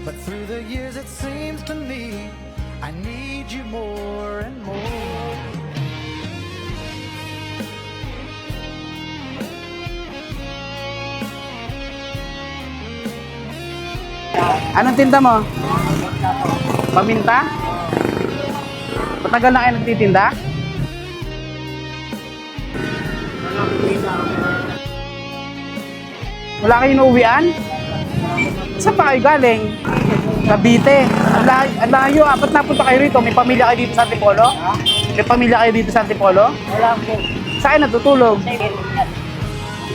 But through the years it seems to me I need you more and more. Anong tinda mo? Paminta? Matagal na kayo nagtitinda? Wala kayong inuwian? Saan pa kayo galing? Cavite. Ang layo, apat na punta kayo rito. May pamilya kayo dito sa Antipolo? May pamilya kayo dito sa Antipolo? Wala po. Saan natutulog?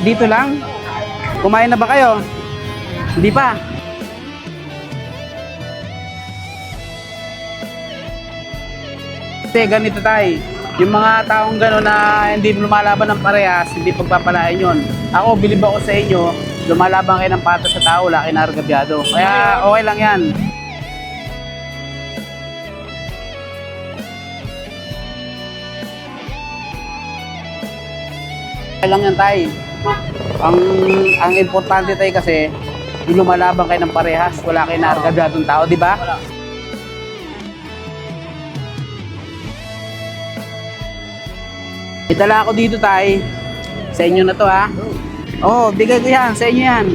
Dito lang? Kumain na ba kayo? Hindi pa? Kasi ganito tayo, yung mga taong gano'n na hindi lumalaban ng parehas, hindi pagpapalain yun. Ako, bilib ako sa inyo, lumalaban kayo ng patas sa tao, wala kayo naragabyado. Kaya okay lang yan. Okay lang yan tayo. Ang importante tayo kasi, yung lumalaban kayo ng parehas, wala kayo naragabyadong tao, di ba? Itala ako dito tay. Sa inyo na to ha. Oo, bigay ko yan. Sa inyo yan.